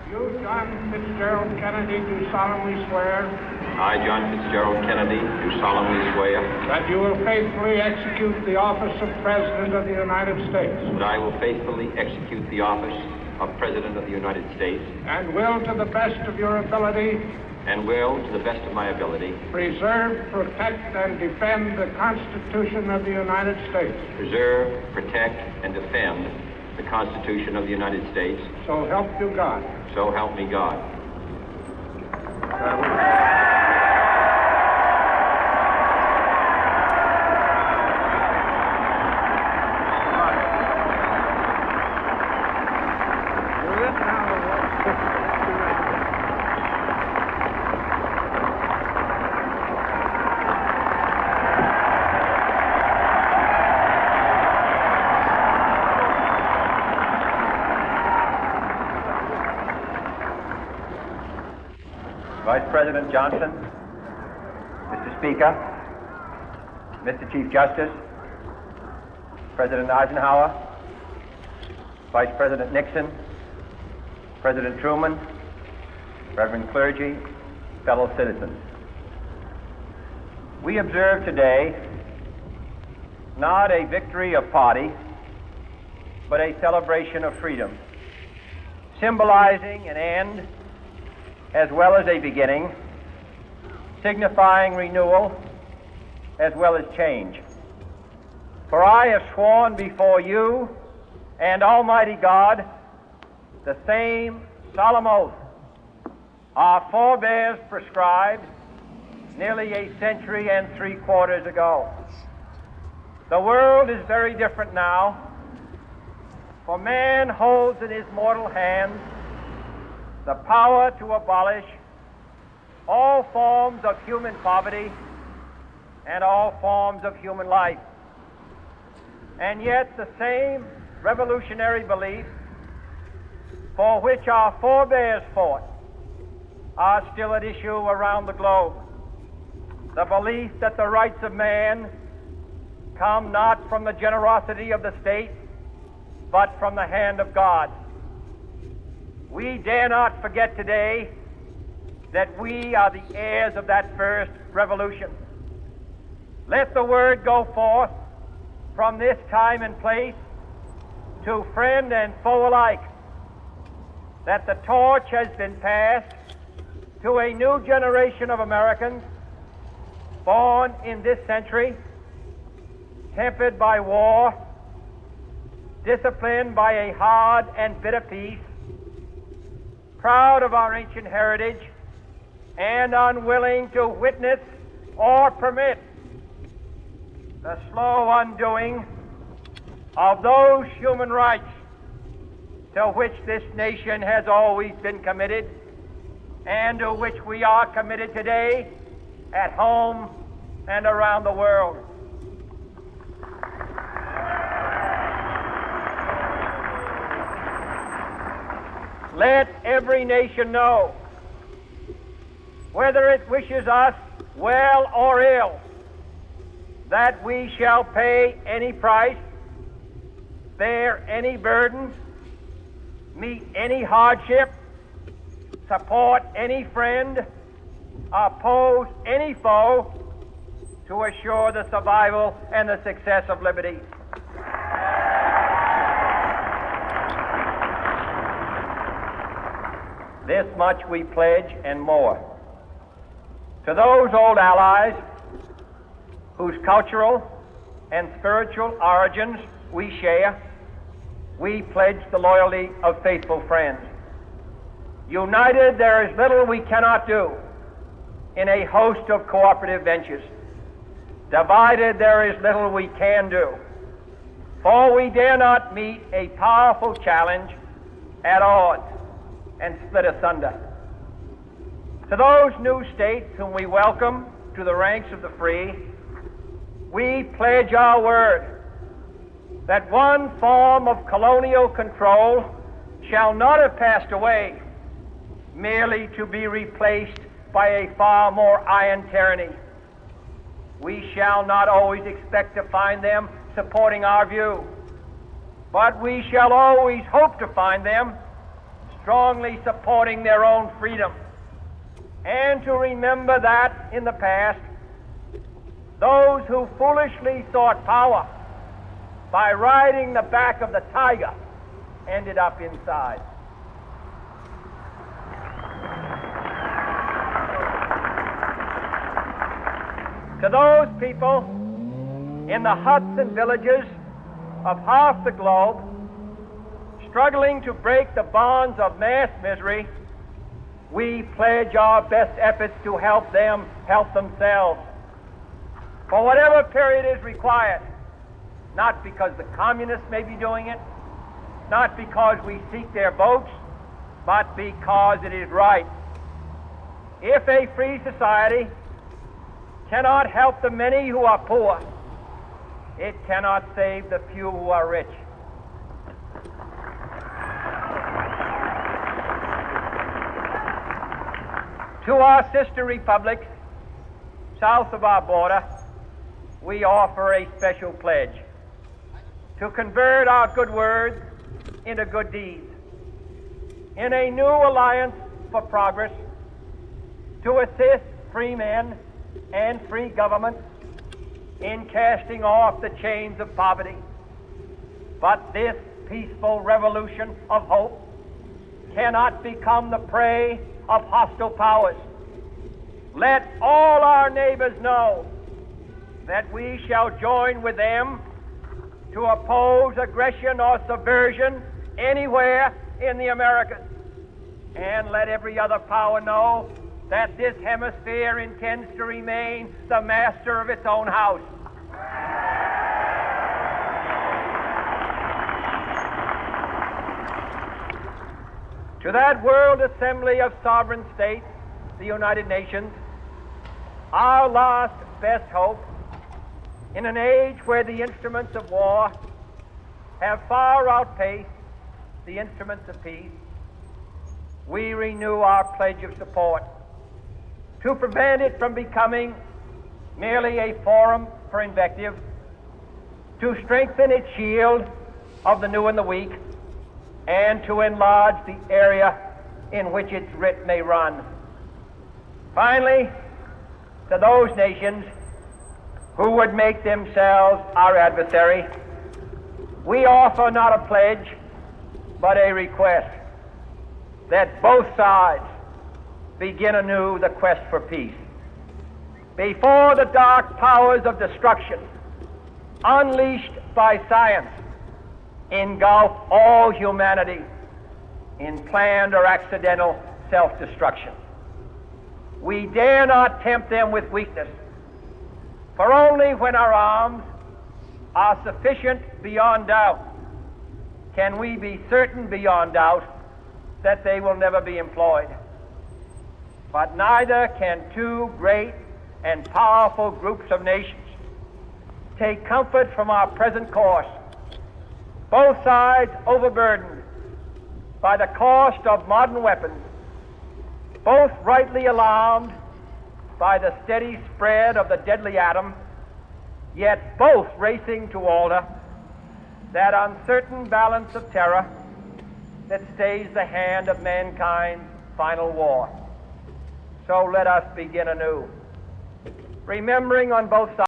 You, John Fitzgerald Kennedy, do solemnly swear I, John Fitzgerald Kennedy, do solemnly swear that you will faithfully execute the office of President of the United States that I will faithfully execute the office of President of the United States and will, to the best of your ability, and will, to the best of my ability, preserve, protect, and defend the Constitution of the United States. preserve, protect, and defend the Constitution of the United States. So help you God. So help me God. Vice President Johnson, Mr. Speaker, Mr. Chief Justice, President Eisenhower, Vice President Nixon, President Truman, Reverend clergy, fellow citizens. We observe today not a victory of party, but a celebration of freedom, symbolizing an end as well as a beginning, signifying renewal as well as change. For I have sworn before you and Almighty God the same solemn oath our forebears prescribed nearly a century and 3/4 ago. The world is very different now, for man holds in his mortal hands the power to abolish all forms of human poverty and all forms of human life. And yet the same revolutionary belief for which our forebears fought are still at issue around the globe. The belief that the rights of man come not from the generosity of the state, but from the hand of God. We dare not forget today that we are the heirs of that first revolution. Let the word go forth from this time and place to friend and foe alike that the torch has been passed to a new generation of Americans born in this century, tempered by war, disciplined by a hard and bitter peace, proud of our ancient heritage, and unwilling to witness or permit the slow undoing of those human rights to which this nation has always been committed and to which we are committed today at home and around the world. Let every nation know, whether it wishes us well or ill, that we shall pay any price, bear any burden, meet any hardship, support any friend, oppose any foe to assure the survival and the success of liberty. This much we pledge and more. To those old allies whose cultural and spiritual origins we share, we pledge the loyalty of faithful friends. United, there is little we cannot do in a host of cooperative ventures. Divided, there is little we can do, for we dare not meet a powerful challenge at odds and split asunder. To those new states whom we welcome to the ranks of the free, we pledge our word that one form of colonial control shall not have passed away, merely to be replaced by a far more iron tyranny. We shall not always expect to find them supporting our view, but we shall always hope to find them strongly supporting their own freedom, and to remember that in the past, those who foolishly sought power by riding the back of the tiger ended up inside. To those people in the huts and villages of half the globe struggling to break the bonds of mass misery, we pledge our best efforts to help them help themselves for whatever period is required, not because the communists may be doing it, not because we seek their votes, but because it is right. If a free society cannot help the many who are poor, it cannot save the few who are rich. To our sister republics south of our border, we offer a special pledge to convert our good words into good deeds, in a new alliance for progress, to assist free men and free governments in casting off the chains of poverty. But this peaceful revolution of hope cannot become the prey of hostile powers. Let all our neighbors know that we shall join with them to oppose aggression or subversion anywhere in the Americas. And let every other power know that this hemisphere intends to remain the master of its own house. To that World Assembly of Sovereign States, the United Nations, our last best hope, in an age where the instruments of war have far outpaced the instruments of peace, we renew our pledge of support to prevent it from becoming merely a forum for invective, to strengthen its shield of the new and the weak, and to enlarge the area in which its writ may run. Finally, to those nations who would make themselves our adversary, we offer not a pledge, but a request that both sides begin anew the quest for peace. Before the dark powers of destruction, unleashed by science, engulf all humanity in planned or accidental self-destruction, we dare not tempt them with weakness, for only when our arms are sufficient beyond doubt can we be certain beyond doubt that they will never be employed. But neither can two great and powerful groups of nations take comfort from our present course, both sides overburdened by the cost of modern weapons, both rightly alarmed by the steady spread of the deadly atom, yet both racing to alter that uncertain balance of terror that stays the hand of mankind's final war. So let us begin anew, remembering on both sides